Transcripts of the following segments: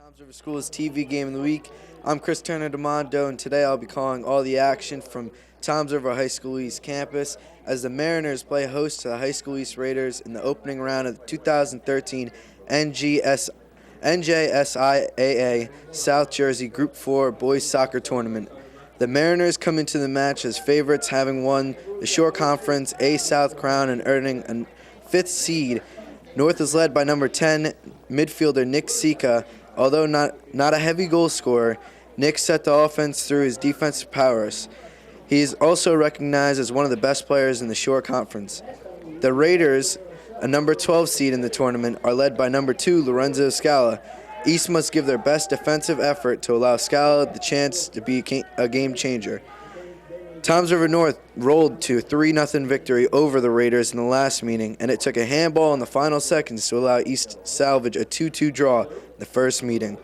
Tom's River School's TV Game of the Week. I'm Chris Turner DeMondo, and today I'll be calling all the action from Tom's River High School East campus as the Mariners play host to the High School East Raiders in the opening round of the 2013 NJSIAA South Jersey Group 4 Boys Soccer Tournament. The Mariners come into the match as favorites, having won the Shore Conference A South Crown and earning a fifth seed. North is led by number 10 midfielder Nick Sika. Although not a heavy goal scorer, Nick set the offense through his defensive prowess. He is also recognized as one of the best players in the Shore Conference. The Raiders, a number 12 seed in the tournament, are led by number 2 Lorenzo Scala. East must give their best defensive effort to allow Scala the chance to be a game changer. Tom's River North rolled to a 3-0 victory over the Raiders in the last meeting, and it took a handball in the final seconds to allow East to salvage a 2-2 draw in the first meeting.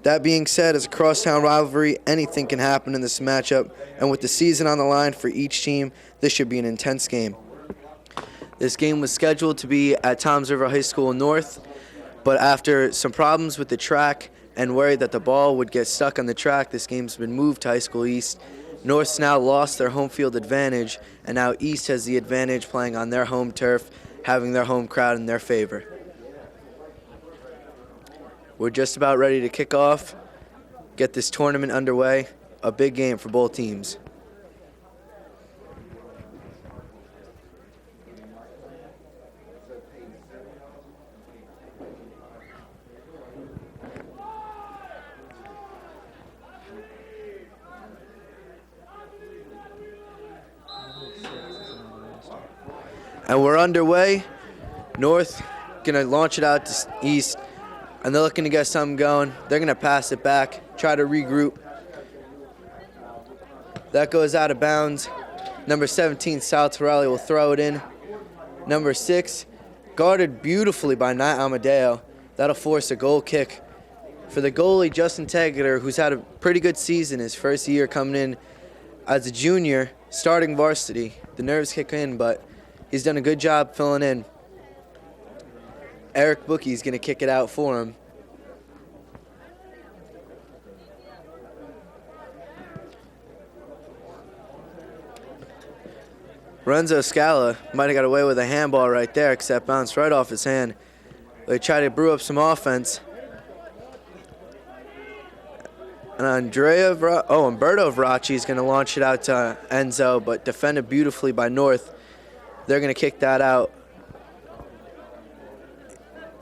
That being said, as a crosstown rivalry, anything can happen in this matchup, and with the season on the line for each team, this should be an intense game. This game was scheduled to be at Tom's River High School North, but after some problems with the track and worried that the ball would get stuck on the track, this game's been moved to High School East. North's now lost their home field advantage, and now East has the advantage playing on their home turf, having their home crowd in their favor. We're just about ready to kick off, get this tournament underway, a big game for both teams. And we're underway. North going to launch it out to East, and they're looking to get something going. They're going to pass it back, try to regroup. That goes out of bounds. Number 17, Sal Torelli, will throw it in. Number 6, guarded beautifully by Nat Amadeo. That'll force a goal kick for the goalie, Justin Tegeter, who's had a pretty good season his first year coming in as a junior, starting varsity. The nerves kick in, but he's done a good job filling in. Eric Bookie's going to kick it out for him. Lorenzo Scala might have got away with a handball right there, except bounced right off his hand. They try to brew up some offense. And Umberto Veracci is going to launch it out to Enzo, but defended beautifully by North. They're going to kick that out.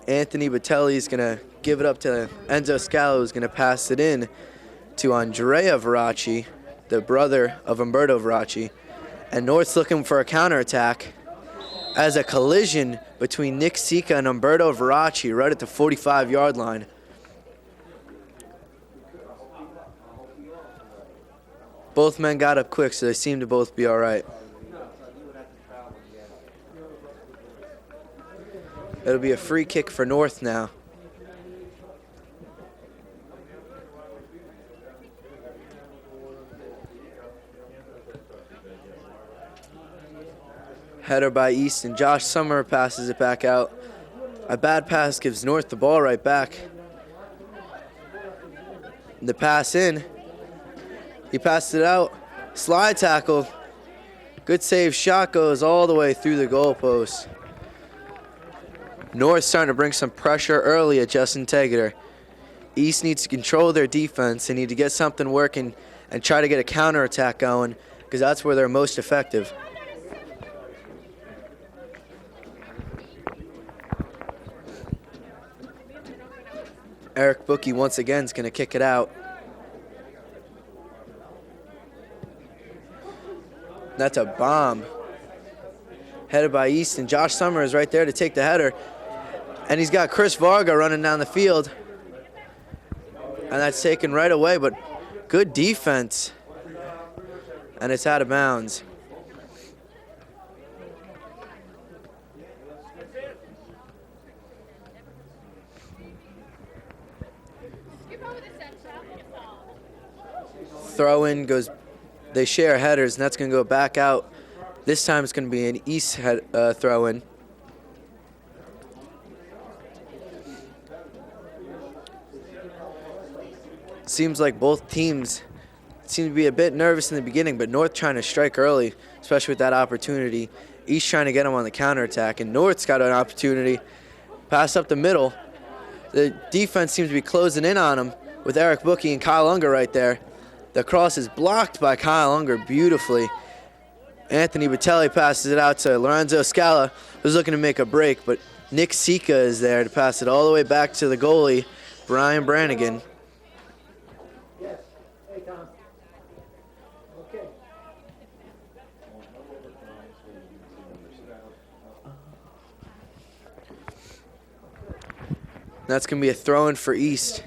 Anthony Batelli is going to give it up to Enzo Scala, who's going to pass it in to Andrea Veracci, the brother of Umberto Veracci. And North's looking for a counterattack as a collision between Nick Sika and Umberto Veracci right at the 45-yard line. Both men got up quick, so they seem to both be all right. It'll be a free kick for North now. Header by East, and Josh Summer passes it back out. A bad pass gives North the ball right back. The pass in. He passed it out. Slide tackle. Good save. Shot goes all the way through the goalpost. North starting to bring some pressure early at Justin Tegeter. East needs to control their defense. They need to get something working and try to get a counterattack going, because that's where they're most effective. Eric Bookie once again is going to kick it out. That's a bomb. Headed by East, and Josh Summer is right there to take the header. And he's got Chris Varga running down the field. And that's taken right away, but good defense. And it's out of bounds. Throw in goes, they share headers, and that's going to go back out. This time it's going to be an East throw in. Seems like both teams seem to be a bit nervous in the beginning, but North trying to strike early, especially with that opportunity. East trying to get him on the counterattack, and North's got an opportunity. Pass up the middle. The defense seems to be closing in on him with Eric Bookie and Kyle Unger right there. The cross is blocked by Kyle Unger beautifully. Anthony Batelli passes it out to Lorenzo Scala, who's looking to make a break, but Nick Sika is there to pass it all the way back to the goalie, Brian Brannigan. That's going to be a throw-in for East.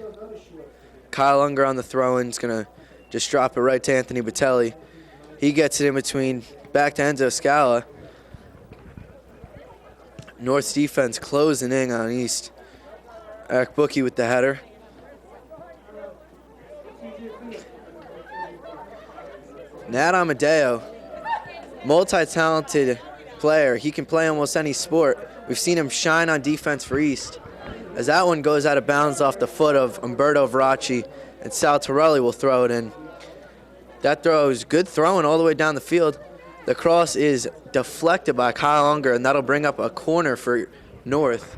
Kyle Unger on the throw-in is going to just drop it right to Anthony Batelli. He gets it in between, back to Enzo Scala. North's defense closing in on East. Eric Bookie with the header. Nat Amadeo, multi-talented player. He can play almost any sport. We've seen him shine on defense for East. As that one goes out of bounds off the foot of Umberto Veracci, and Sal Torelli will throw it in. That throw is good throwing all the way down the field. The cross is deflected by Kyle Unger, and that'll bring up a corner for North.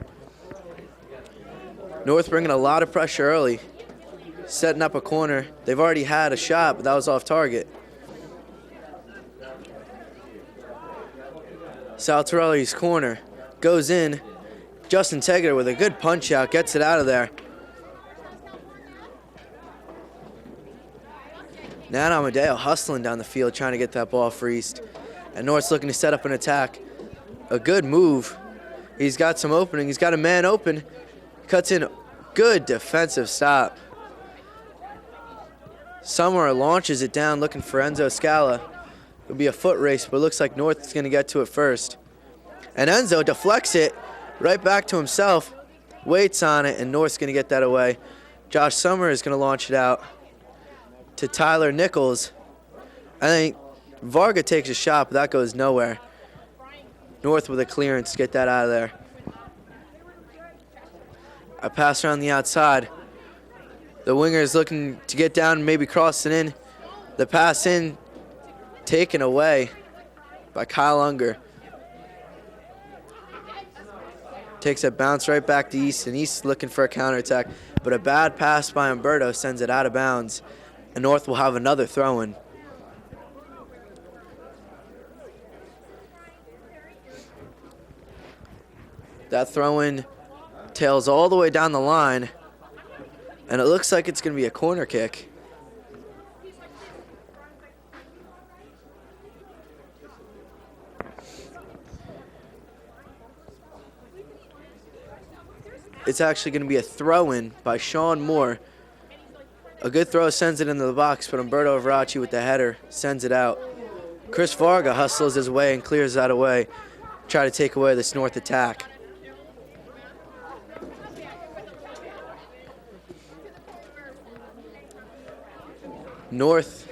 North bringing a lot of pressure early, setting up a corner. They've already had a shot, but that was off target. Sal Torelli's corner goes in. Justin Tegeter with a good punch out, gets it out of there. Nat Amadeo hustling down the field, trying to get that ball for East. And North's looking to set up an attack. A good move. He's got some opening. He's got a man open. Cuts in. Good defensive stop. Summer launches it down, looking for Enzo Scala. It'll be a foot race, but it looks like North is going to get to it first. And Enzo deflects it right back to himself. Waits on it, and North's going to get that away. Josh Summer is going to launch it out to Tyler Nichols. I think Varga takes a shot, but that goes nowhere. North with a clearance to get that out of there. A pass around the outside. The winger is looking to get down and maybe cross it in. The pass in, taken away by Kyle Unger. Takes a bounce right back to East, and East looking for a counterattack. But a bad pass by Umberto sends it out of bounds, and North will have another throw-in. That throw-in tails all the way down the line, and it looks like it's going to be a corner kick. It's actually going to be a throw-in by Sean Moore. A good throw sends it into the box, but Umberto Veracci with the header sends it out. Chris Varga hustles his way and clears that away. Try to take away this North attack. North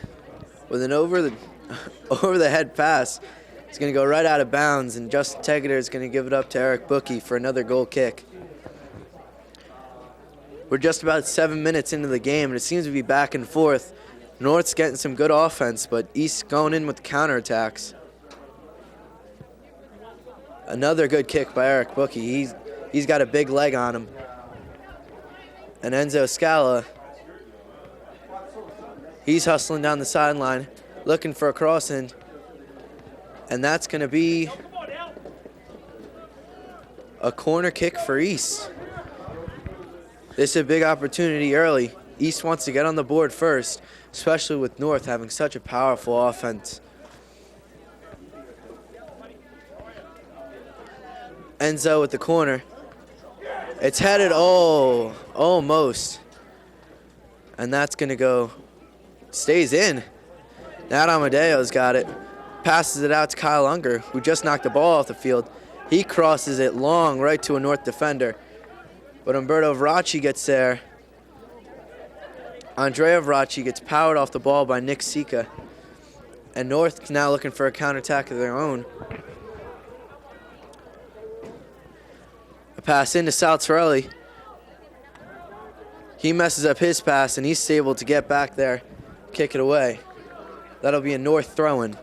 with an over the head pass. It's going to go right out of bounds, and Justin Tegeter is going to give it up to Eric Bookie for another goal kick. We're just about 7 minutes into the game, and it seems to be back and forth. North's getting some good offense, but East going in with counterattacks. Another good kick by Eric Bookie. He's got a big leg on him. And Enzo Scala, he's hustling down the sideline, looking for a crossing. And that's going to be a corner kick for East. This is a big opportunity early. East wants to get on the board first, especially with North having such a powerful offense. Enzo with the corner. It's headed, almost. And that's going to go, stays in. Nat Amadeo's got it. Passes it out to Kyle Unger, who just knocked the ball off the field. He crosses it long right to a North defender. But Umberto Veracci gets there. Andrea Veracci gets powered off the ball by Nick Sika. And North now looking for a counterattack of their own. A pass into Sal Torelli. He messes up his pass, and he's able to get back there, kick it away. That'll be a North throw-in.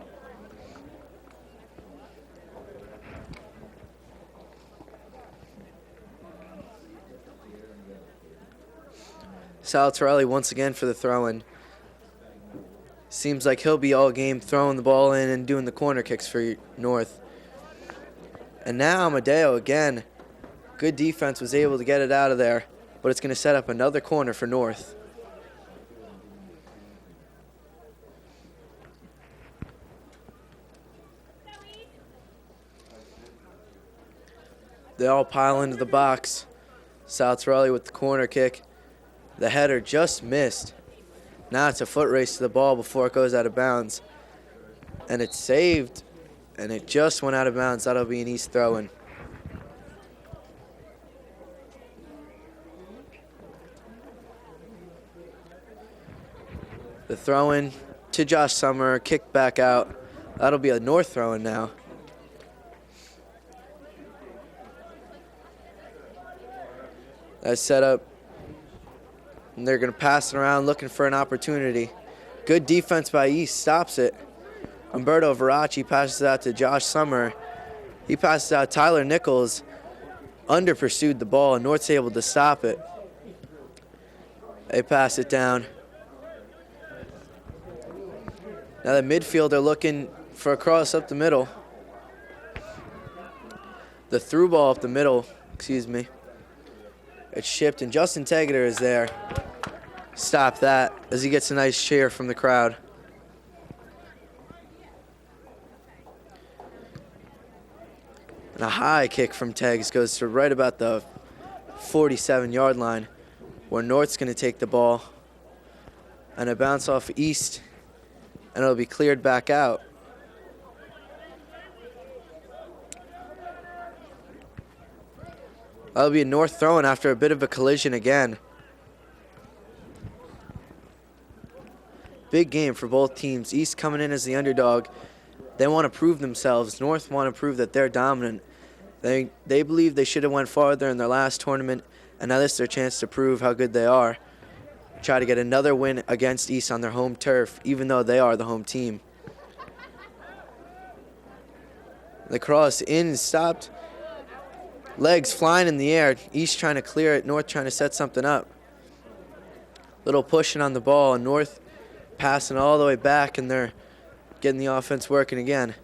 Salatorelli once again for the throw-in. Seems like he'll be all game throwing the ball in and doing the corner kicks for North. And now Amadeo again. Good defense, was able to get it out of there, but it's going to set up another corner for North. They all pile into the box. Salatorelli with the corner kick. The header just missed. Now it's a foot race to the ball before it goes out of bounds. And it's saved, and it just went out of bounds. That'll be an East throw-in. The throw-in to Josh Summer, kicked back out. That'll be a North throw-in now. That's set up. And they're going to pass it around looking for an opportunity. Good defense by East, stops it. Umberto Veracci passes it out to Josh Summer. He passes out Tyler Nichols. Under pursued the ball, and North's able to stop it. They pass it down. Now the midfield are looking for a cross up the middle. The through ball up the middle, It's shipped, and Justin Tegeter is there. Stop that as he gets a nice cheer from the crowd. And a high kick from Tegs goes to right about the 47-yard line, where North's going to take the ball. And a bounce off East, and it'll be cleared back out. That'll be a North throw-in after a bit of a collision again. Big game for both teams. East coming in as the underdog. They want to prove themselves. North want to prove that they're dominant. They believe they should have went farther in their last tournament, and now this is their chance to prove how good they are. Try to get another win against East on their home turf, even though they are the home team. The cross in and stopped. Legs flying in the air. East trying to clear it. North trying to set something up. Little pushing on the ball, and North passing all the way back, and they're getting the offense working again.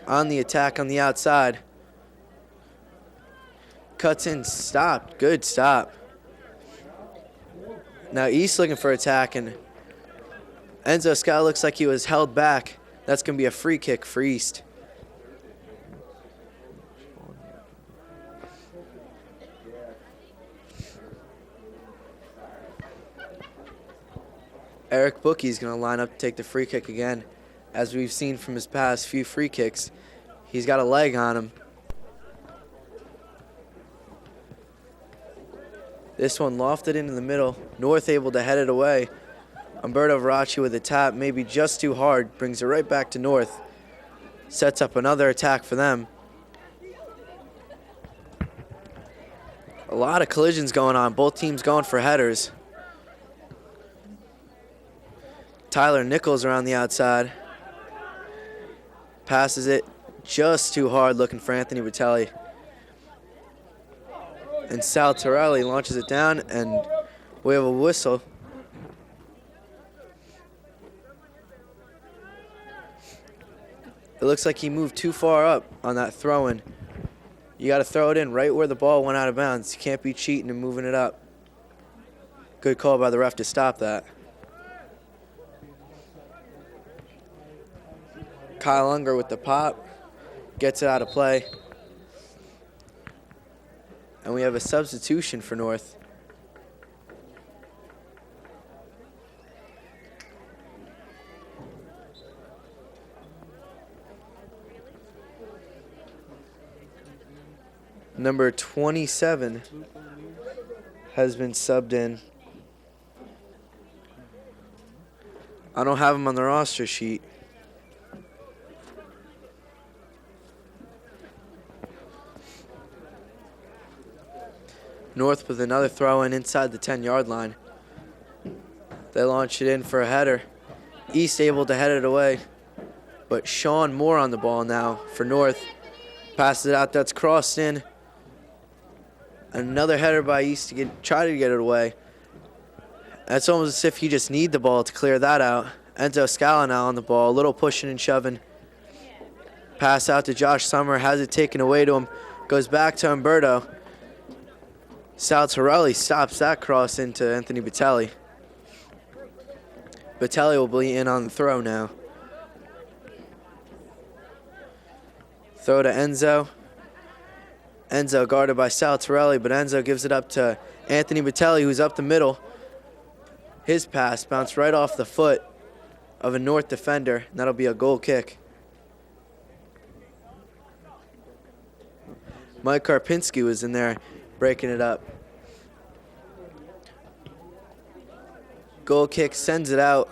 On the attack on the outside. Cuts in, stopped. Good stop. Now East looking for attack, and Enzo Scott looks like he was held back. That's going to be a free kick for East. Eric Bookie's going to line up to take the free kick again. As we've seen from his past few free kicks, he's got a leg on him. This one lofted into the middle. North able to head it away. Umberto Veracci with a tap, maybe just too hard, brings it right back to North. Sets up another attack for them. A lot of collisions going on. Both teams going for headers. Tyler Nichols around the outside. Passes it just too hard, looking for Anthony Vitelli. And Salatorelli launches it down, and we have a whistle. It looks like he moved too far up on that throw-in. You got to throw it in right where the ball went out of bounds. You can't be cheating and moving it up. Good call by the ref to stop that. Kyle Unger with the pop, gets it out of play. And we have a substitution for North. Number 27 has been subbed in. I don't have him on the roster sheet. North with another throw in inside the 10-yard line. They launch it in for a header. East able to head it away, but Sean Moore on the ball now for North. Passes it out, that's crossed in. Another header by East to try to get it away. That's almost as if you just need the ball to clear that out. Enzo Scala now on the ball, a little pushing and shoving. Pass out to Josh Summer, has it taken away to him. Goes back to Umberto. Sal Torelli stops that cross into Anthony Batelli. Batelli will be in on the throw now. Throw to Enzo. Enzo guarded by Sal Torelli, but Enzo gives it up to Anthony Batelli, who's up the middle. His pass bounced right off the foot of a North defender, and that'll be a goal kick. Mike Karpinski was in there breaking it up. Goal kick sends it out.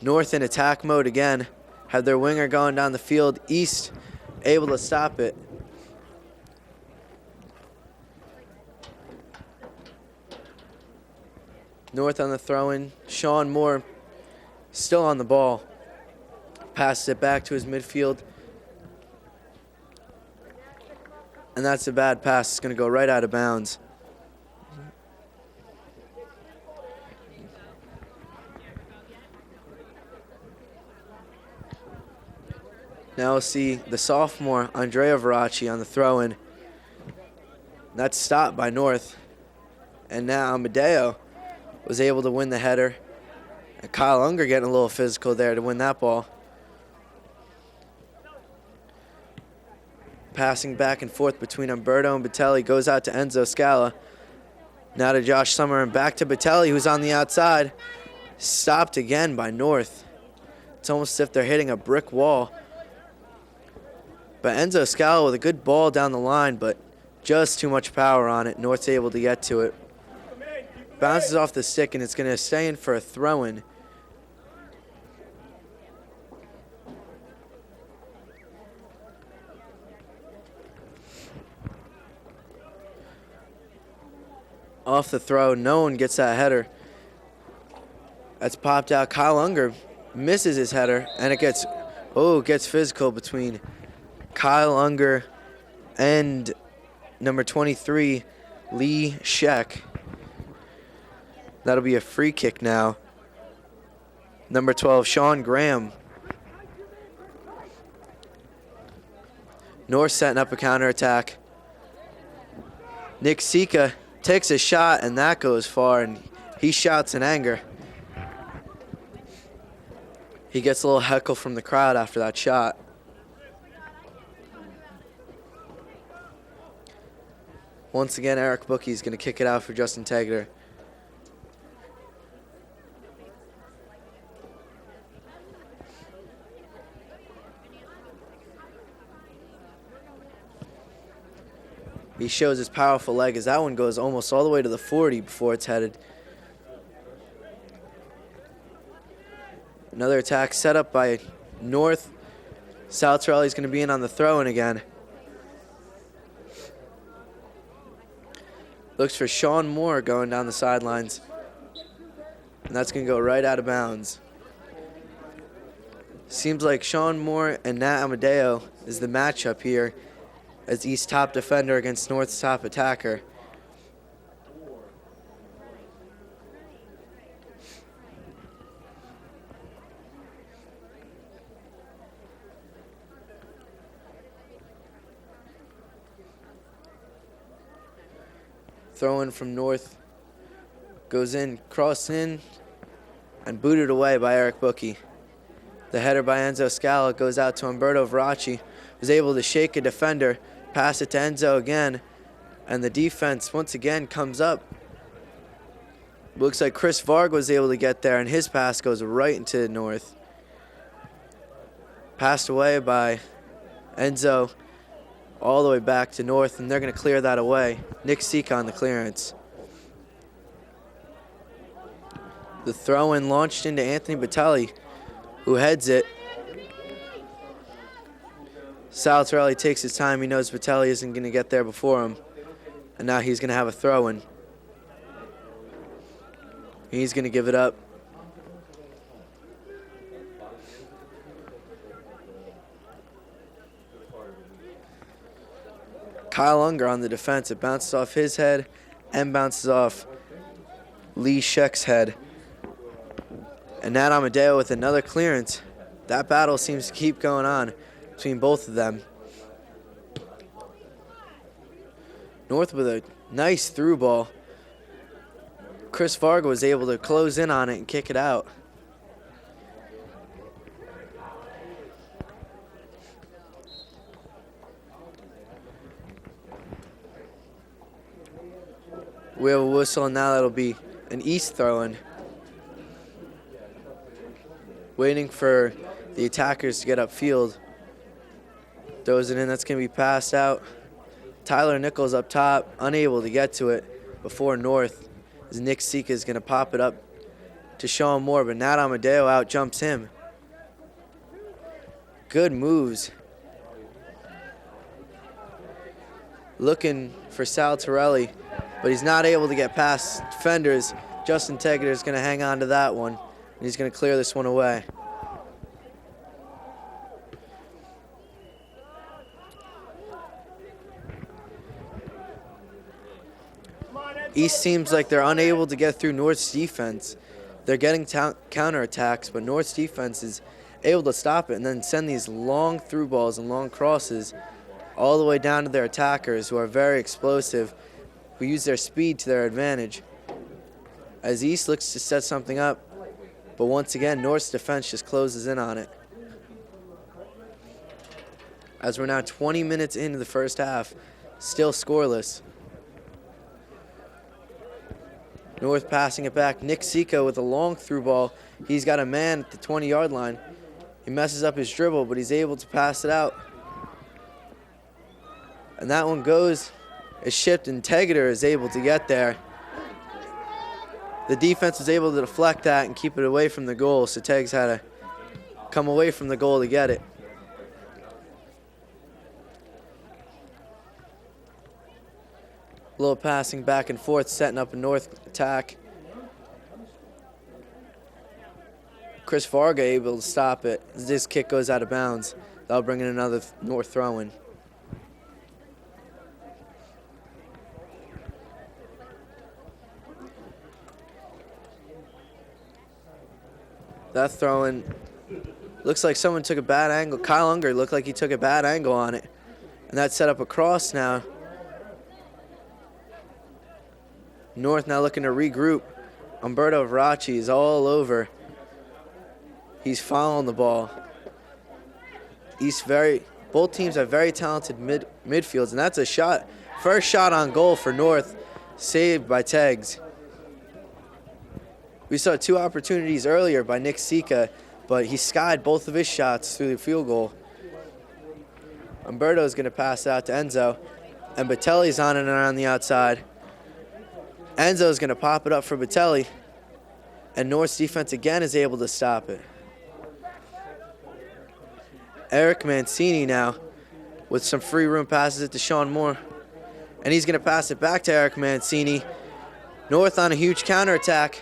North in attack mode again. Have their winger going down the field. East able to stop it. North on the throw-in. Sean Moore still on the ball. Passes it back to his midfield. And that's a bad pass. It's going to go right out of bounds. Now we'll see the sophomore, Andrea Veracci, on the throw-in. That's stopped by North. And now Amadeo was able to win the header. And Kyle Unger getting a little physical there to win that ball. Passing back and forth between Umberto and Batelli. Goes out to Enzo Scala. Now to Josh Summer and back to Batelli, who's on the outside. Stopped again by North. It's almost as if they're hitting a brick wall. But Enzo Scala with a good ball down the line, but just too much power on it. North's able to get to it. Bounces off the stick, and it's going to stay in for a throw-in. Off the throw, no one gets that header. That's popped out. Kyle Unger misses his header, and it gets physical between Kyle Unger and number 23, Lee Sheck. That'll be a free kick now. Number 12, Sean Graham. North setting up a counterattack. Nick Sika takes a shot, and that goes far, and he shouts in anger. He gets a little heckle from the crowd after that shot. Once again, Eric Bookie is going to kick it out for Justin Tegeter. He shows his powerful leg as that one goes almost all the way to the 40 before it's headed. Another attack set up by North. Sal Torelli is going to be in on the throw-in again. Looks for Sean Moore going down the sidelines. And that's going to go right out of bounds. Seems like Sean Moore and Nat Amadeo is the matchup here as East top defender against North's top attacker. Throw in from North. Goes in, cross in, and booted away by Eric Bookie. The header by Enzo Scala goes out to Umberto Veracci, who's able to shake a defender, pass it to Enzo again, and the defense once again comes up. Looks like Chris Varg was able to get there, and his pass goes right into the North. Passed away by Enzo all the way back to North, and they're going to clear that away. Nick Sika on the clearance. The throw-in launched into Anthony Batelli, who heads it. Sal Torelli takes his time. He knows Batelli isn't going to get there before him. And now he's going to have a throw-in. He's going to give it up. Kyle Unger on the defense. It bounces off his head and bounces off Lee Scheck's head. And Nat Amadeo with another clearance. That battle seems to keep going on between both of them. North with a nice through ball. Chris Varga was able to close in on it and kick it out. We have a whistle, and now that'll be an East throw-in. Waiting for the attackers to get upfield. Throws it in, that's going to be passed out. Tyler Nichols up top, unable to get to it before North. As Nick Sika is going to pop it up to show him more, but Nat Amadeo out jumps him. Good moves. Looking for Sal Torelli, but he's not able to get past defenders. Justin Tegeter is going to hang on to that one, and he's going to clear this one away. East seems like they're unable to get through North's defense. They're getting counterattacks, but North's defense is able to stop it and then send these long through balls and long crosses all the way down to their attackers, who are very explosive, who use their speed to their advantage. As East looks to set something up, but once again, North's defense just closes in on it. As we're now 20 minutes into the first half, still scoreless. North passing it back. Nick Sika with a long through ball. He's got a man at the 20-yard line. He messes up his dribble, but he's able to pass it out. And that one goes, is shipped, and Tegeter is able to get there. The defense was able to deflect that and keep it away from the goal, so Tegs had to come away from the goal to get it. A little passing back and forth, setting up a North attack. Chris Varga able to stop it. This kick goes out of bounds. That'll bring in another North throw-in. That throw-in looks like someone took a bad angle. Kyle Unger looked like he took a bad angle on it. And that set up a cross now. North now looking to regroup. Umberto Verace is all over. He's following the ball. Both teams have very talented midfields, and that's a shot. First shot on goal for North, saved by Tegs. We saw two opportunities earlier by Nick Sika, but he skied both of his shots through the field goal. Umberto's going to pass out to Enzo, and Batelli's on and around the outside. Enzo's going to pop it up for Batelli, and North's defense again is able to stop it. Eric Mancini now with some free room, passes it to Sean Moore, and he's going to pass it back to Eric Mancini. North on a huge counterattack,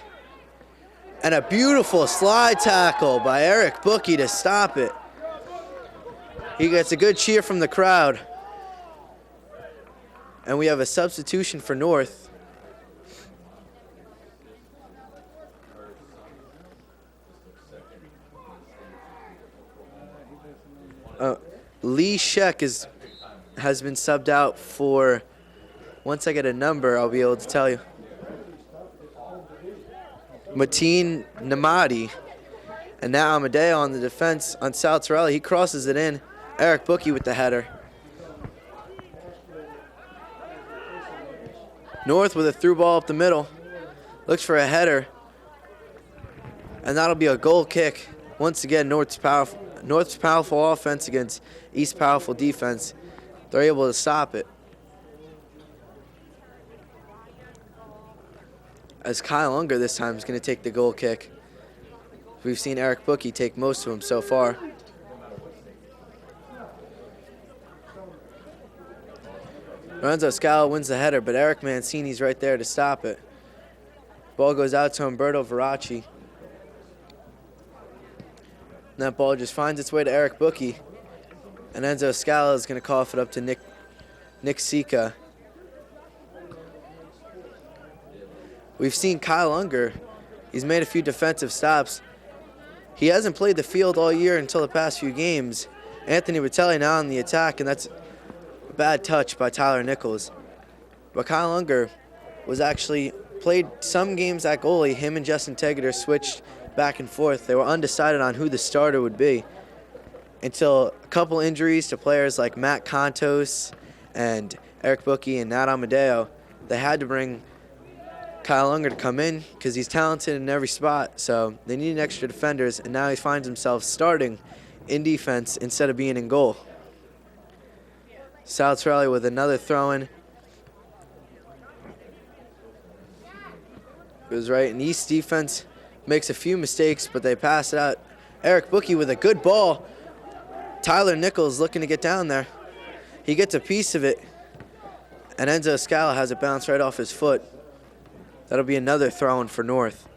and a beautiful slide tackle by Eric Bookie to stop it. He gets a good cheer from the crowd, and we have a substitution for North. Lee Scheck has been subbed out for, once I get a number, I'll be able to tell you. Mateen Namadi. And now Amadeo on the defense on Sal Torelli. He crosses it in. Eric Bookie with the header. North with a through ball up the middle. Looks for a header. And that'll be a goal kick. Once again, North's powerful offense against East's powerful defense. They're able to stop it. As Kyle Unger this time is going to take the goal kick. We've seen Eric Bookie take most of them so far. Lorenzo Scala wins the header, but Eric Mancini's right there to stop it. Ball goes out to Umberto Veracci. And that ball just finds its way to Eric Bookie. And Enzo Scala is going to cough it up to Nick Sika. We've seen Kyle Unger. He's made a few defensive stops. He hasn't played the field all year until the past few games. Anthony Botelli now on the attack, and that's a bad touch by Tyler Nichols. But Kyle Unger was actually played some games at goalie. Him and Justin Tegeter switched back and forth. They were undecided on who the starter would be until a couple injuries to players like Matt Contos and Eric Bookie and Nat Amadeo. They had to bring Kyle Unger to come in because he's talented in every spot. So they needed extra defenders, and now he finds himself starting in defense instead of being in goal. Sal Torelli with another throw-in. Goes right, and East defense makes a few mistakes, but they pass it out. Eric Bookie with a good ball. Tyler Nichols looking to get down there. He gets a piece of it, and Enzo Scala has it bounce right off his foot. That'll be another throw-in for North.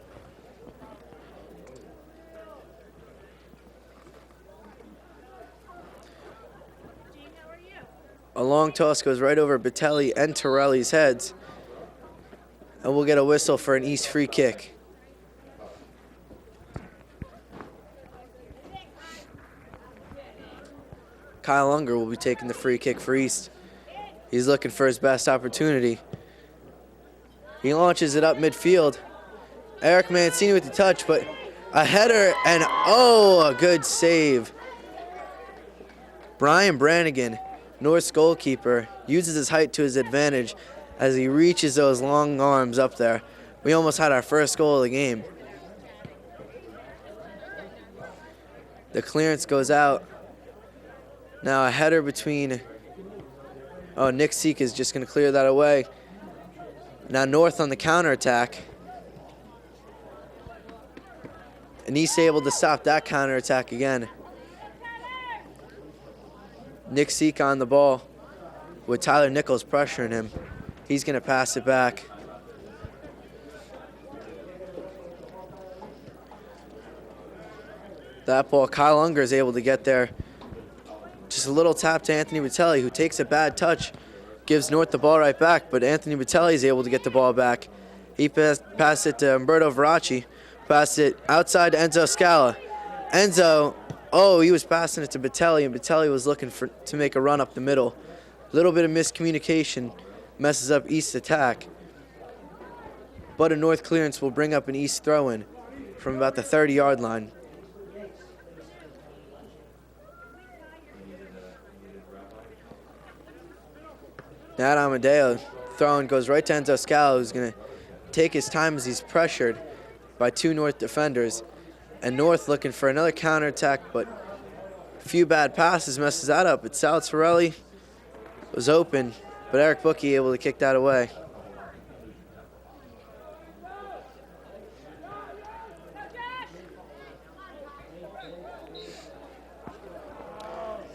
A long toss goes right over Botelli and Torelli's heads, and we'll get a whistle for an East free kick. Kyle Unger will be taking the free kick for East. He's looking for his best opportunity. He launches it up midfield. Eric Mancini with the touch, but a header, and a good save. Brian Brannigan, North's goalkeeper, uses his height to his advantage as he reaches those long arms up there. We almost had our first goal of the game. The clearance goes out. Now a header between... Nick Sika is just going to clear that away. Now North on the counterattack. And he's able to stop that counterattack again. Nick Sika on the ball with Tyler Nichols pressuring him. He's going to pass it back. That ball, Kyle Unger is able to get there. Just a little tap to Anthony Botelli, who takes a bad touch, gives North the ball right back, but Anthony Botelli is able to get the ball back. He passed it to Umberto Veracci, passed it outside to Enzo Scala. Enzo, he was passing it to Botelli, and Botelli was looking to make a run up the middle. A little bit of miscommunication messes up East's attack. But a North clearance will bring up an East throw-in from about the 30-yard line. Nat Amadeo throwing goes right to Enzo Scala, who's going to take his time as he's pressured by two North defenders. And North looking for another counterattack, but a few bad passes messes that up. But Sal Torelli was open, but Eric Bookie able to kick that away.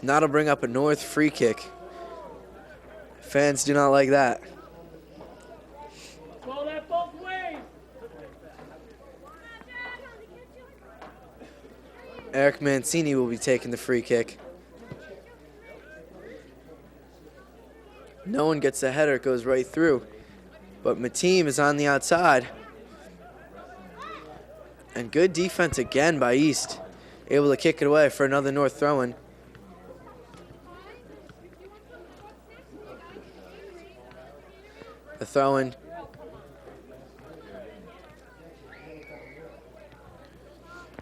And that'll bring up a North free kick. Fans do not like that. Call that both ways. Eric Mancini will be taking the free kick. No one gets the header, it goes right through. But Mateem is on the outside. And good defense again by East. Able to kick it away for another North throw-in. The throw-in.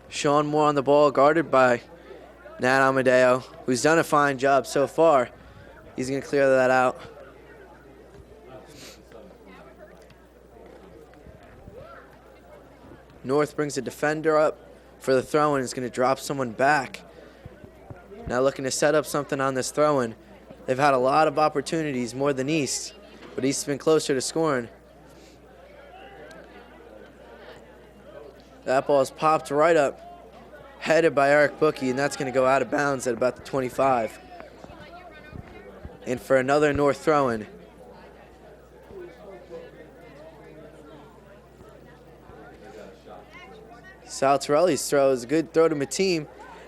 Sean Moore on the ball, guarded by Nat Amadeo, who's done a fine job so far. He's going to clear that out. North brings a defender up for the throw-in. Is going to drop someone back. Now looking to set up something on this throw-in. They've had a lot of opportunities, more than East, but East's been closer to scoring. That ball is popped right up, headed by Eric Bookie, and that's going to go out of bounds at about the 25. And for another North throw-in, Saltarelli's throw is a good throw to Mateam.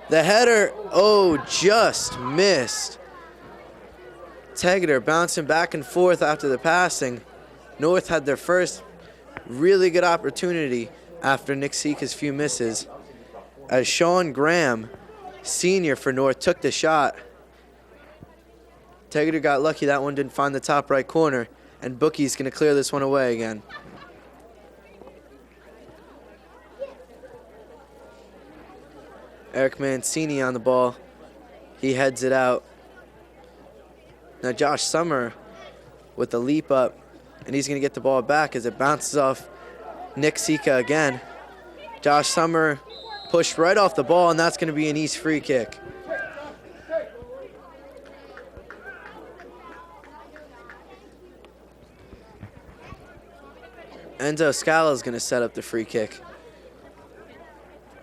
The header, oh, just missed. Tegeter bouncing back and forth after the passing. North had their first really good opportunity after Nick Sika's few misses, as Sean Graham, senior for North, took the shot. Tegeter got lucky that one didn't find the top right corner, and Bookie's going to clear this one away again. Eric Mancini on the ball. He heads it out. Now Josh Summer with the leap up, and he's going to get the ball back as it bounces off Nick Sika again. Josh Summer pushed right off the ball, and that's going to be an East free kick. Enzo Scala is going to set up the free kick.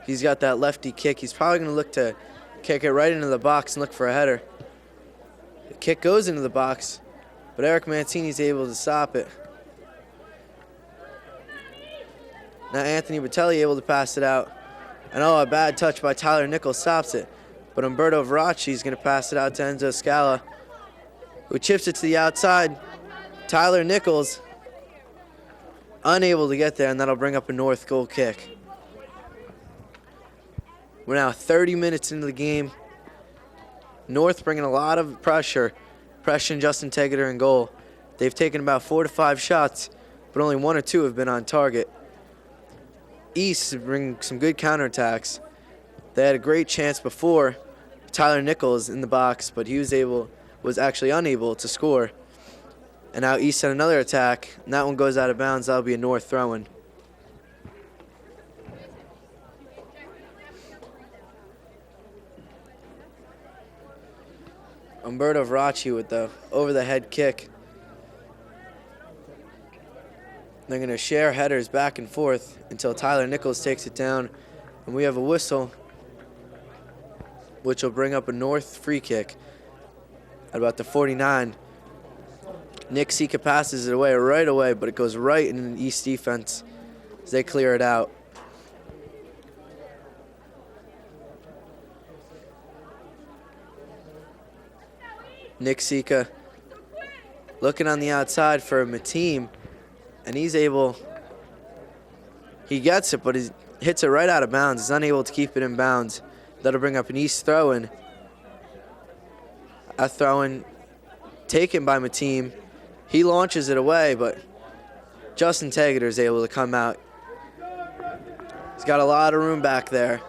He's got that lefty kick. He's probably going to look to kick it right into the box and look for a header. The kick goes into the box, but Eric Mancini's able to stop it. Now Anthony Batelli able to pass it out. And a bad touch by Tyler Nichols stops it. But Umberto Veracci is going to pass it out to Enzo Scala, who chips it to the outside. Tyler Nichols unable to get there, and that'll bring up a North goal kick. We're now 30 minutes into the game. North bringing a lot of pressure, pressuring Justin Tegeter in goal. They've taken about 4 to 5 shots, but only 1 or 2 have been on target. East bring some good counterattacks. They had a great chance before. Tyler Nichols in the box, but he was actually unable to score. And now East had another attack, and that one goes out of bounds. That'll be a North throw-in. Umberto Veracci with the over-the-head kick. They're going to share headers back and forth until Tyler Nichols takes it down. And we have a whistle, which will bring up a North free kick at about the 49. Nick Sika passes it away right away, but it goes right in the East defense as they clear it out. Nick Sika looking on the outside for Mateam, and he gets it, but he hits it right out of bounds. He's unable to keep it in bounds. That'll bring up an East throw-in. A throw-in taken by Mateam. He launches it away, but Justin Tegeter is able to come out. He's got a lot of room back there.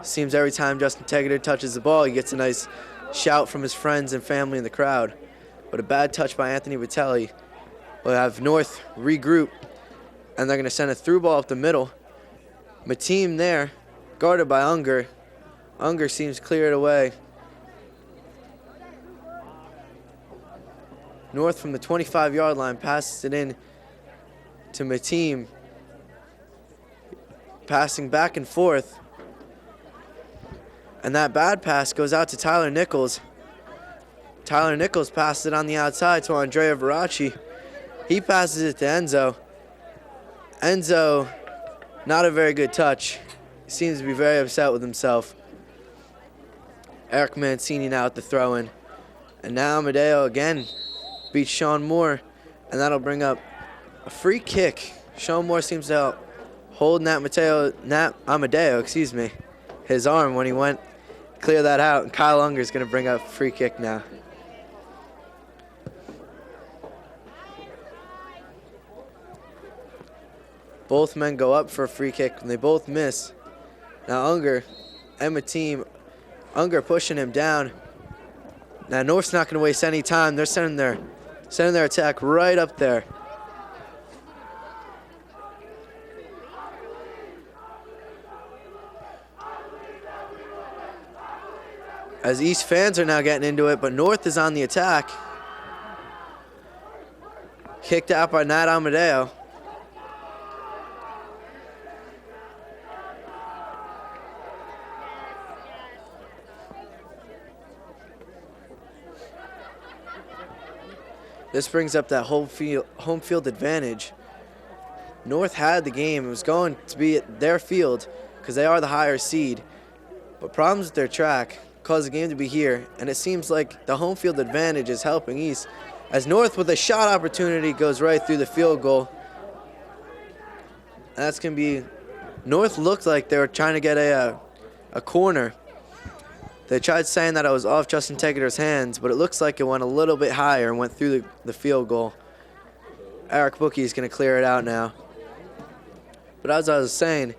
Seems every time Justin Tegeter touches the ball, he gets a nice shout from his friends and family in the crowd. But a bad touch by Anthony Batelli will have North regroup, and they're going to send a through ball up the middle. Mateam there, guarded by Unger. Unger seems cleared away. North from the 25-yard line passes it in to Mateam. Passing back and forth. And that bad pass goes out to Tyler Nichols. Tyler Nichols passes it on the outside to Andrea Veracci. He passes it to Enzo. Enzo, not a very good touch. He seems to be very upset with himself. Eric Mancini now at the throw-in. And now Amadeo again beats Sean Moore, and that'll bring up a free kick. Sean Moore seems to hold Nat Amadeo, his arm when he went clear that out, and Kyle Unger is going to bring up a free kick now. Both men go up for a free kick, and they both miss. Now Unger and Mateam, Unger pushing him down. Now North's not going to waste any time. They're sending their attack right up there. As East fans are now getting into it, but North is on the attack. Kicked out by Nat Amadeo. This brings up that home field advantage North had the game. It was going to be at their field because they are the higher seed. But problems with their track caused the game to be here, and it seems like the home field advantage is helping East as North with a shot opportunity goes right through the field goal. And that's going to be, North looked like they were trying to get a corner. They tried saying that it was off Justin Tegeter's hands, but it looks like it went a little bit higher and went through the field goal. Eric Bookie is going to clear it out now. But as I was saying,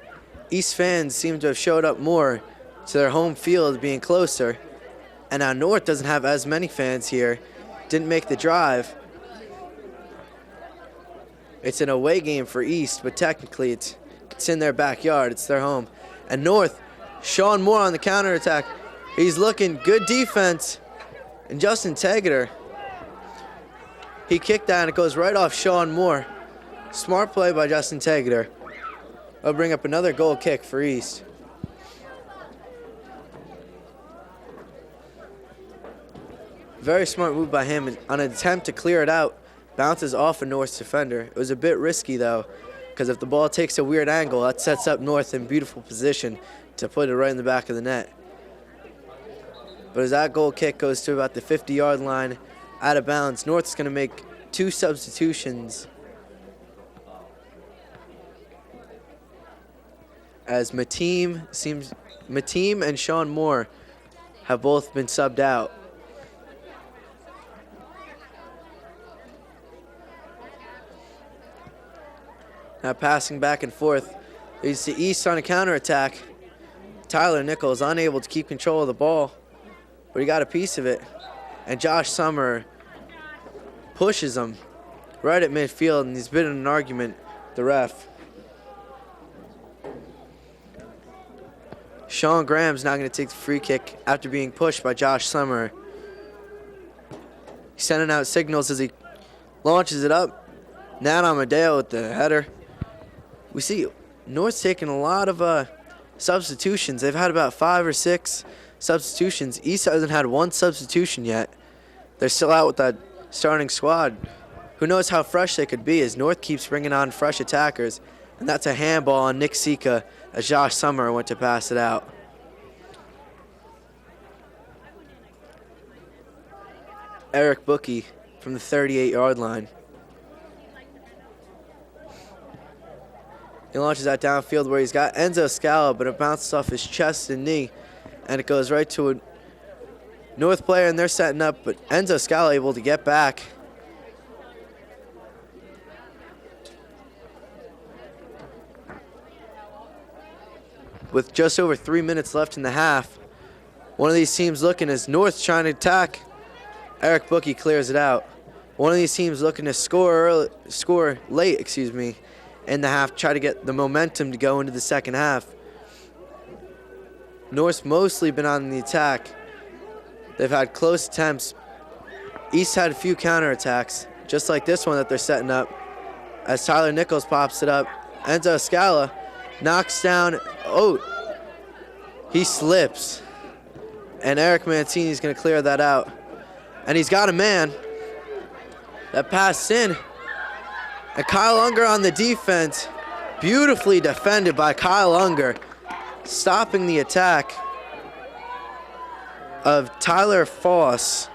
East fans seem to have showed up more to their home field being closer. And now North doesn't have as many fans here. Didn't make the drive. It's an away game for East, but technically it's in their backyard. It's their home. And North, Sean Moore on the counterattack. He's looking good defense. And Justin Tegeter, he kicked that and it goes right off Sean Moore. Smart play by Justin Tegeter. I'll bring up another goal kick for East. Very smart move by him on an attempt to clear it out. Bounces off a North defender. It was a bit risky though, because if the ball takes a weird angle, that sets up North in beautiful position to put it right in the back of the net. But as that goal kick goes to about the 50-yard line, out of bounds, North's going to make 2 substitutions as Mateem and Sean Moore have both been subbed out. Now passing back and forth. You see East on a counterattack. Tyler Nichols unable to keep control of the ball, but he got a piece of it. And Josh Summer pushes him right at midfield, and he's been in an argument with the ref. Sean Graham's now going to take the free kick after being pushed by Josh Summer. He's sending out signals as he launches it up. Nat Amadeo with the header. We see North's taking a lot of substitutions. They've had about 5 or 6 substitutions. East hasn't had 1 substitution yet. They're still out with that starting squad. Who knows how fresh they could be as North keeps bringing on fresh attackers. And that's a handball on Nick Sika as Josh Summer went to pass it out. Eric Bookie from the 38-yard line. He launches that downfield where he's got Enzo Scala, but it bounces off his chest and knee, and it goes right to a North player, and they're setting up, but Enzo Scala able to get back. With just over 3 minutes left in the half, one of these teams looking as North trying to attack. Eric Bookie clears it out. One of these teams looking to score late, in the half, try to get the momentum to go into the second half. North's mostly been on the attack. They've had close attempts. East had a few counterattacks, just like this one that they're setting up. As Tyler Nichols pops it up, Enzo Scala knocks down, he slips. And Eric Mancini's going to clear that out. And he's got a man. That pass in. And Kyle Unger on the defense. Beautifully defended by Kyle Unger. Stopping the attack of Tyler Foss.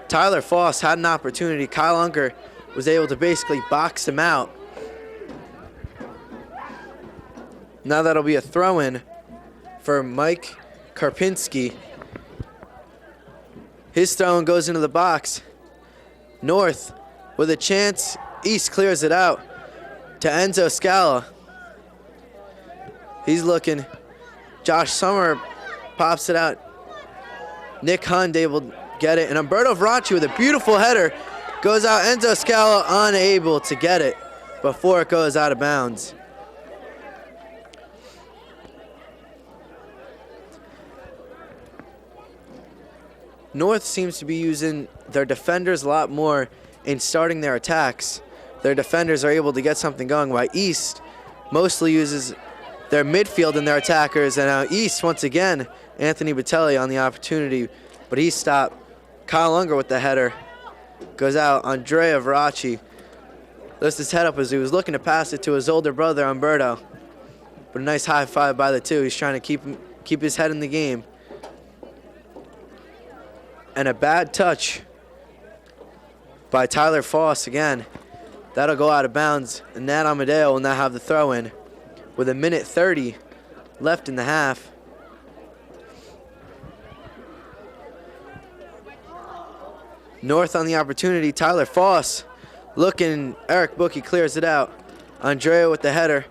Tyler Foss had an opportunity. Kyle Unger was able to basically box him out. Now that'll be a throw-in for Mike Karpinski. His throw-in goes into the box. North with a chance. East clears it out to Enzo Scala. He's looking. Josh Summer pops it out. Nick Hund able to get it. And Umberto Veracci with a beautiful header goes out. Enzo Scala unable to get it before it goes out of bounds. North seems to be using their defenders a lot more in starting their attacks. Their defenders are able to get something going, while East mostly uses their midfield and their attackers. And now East, once again, Anthony Batelli on the opportunity, but he stopped. Kyle Unger with the header. Goes out. Andrea Veracci lifts his head up as he was looking to pass it to his older brother, Umberto. But a nice high five by the two. He's trying to keep his head in the game. And a bad touch by Tyler Foss again. That'll go out of bounds, and Nat Amadeo will now have the throw in with 1:30 left in the half. North on the opportunity. Tyler Foss looking. Eric Bookie clears it out. Andrea with the header.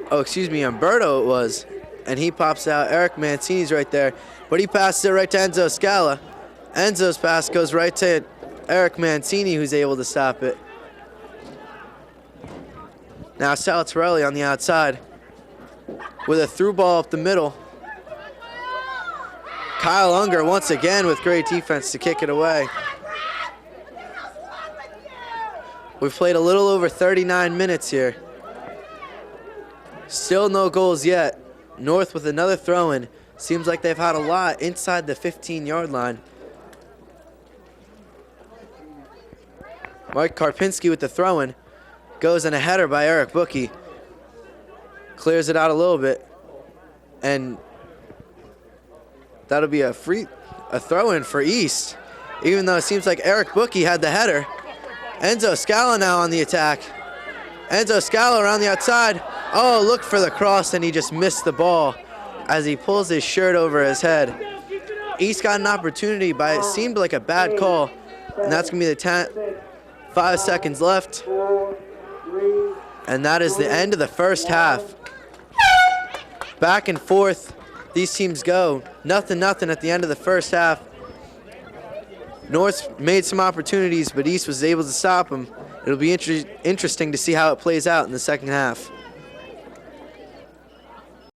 Oh, excuse me, Umberto it was. And he pops out. Eric Mancini's right there. But he passes it right to Enzo Scala. Enzo's pass goes right to Eric Mancini, who's able to stop it. Now Salatorelli on the outside with a through ball up the middle. Kyle Unger once again with great defense to kick it away. We've played a little over 39 minutes here. Still no goals yet. North with another throw-in. Seems like they've had a lot inside the 15-yard line. Mike Karpinski with the throw-in. Goes in a header by Eric Bookie. Clears it out a little bit. And that'll be a throw-in for East. Even though it seems like Eric Bookie had the header. Enzo Scala now on the attack. Enzo Scala around the outside. Oh, look for the cross, and he just missed the ball as he pulls his shirt over his head. East got an opportunity, but it seemed like a bad call. And that's going to be 5 seconds left. And that is the end of the first half. Back and forth, these teams go. 0-0 at the end of the first half. North made some opportunities, but East was able to stop them. It'll be interesting to see how it plays out in the second half.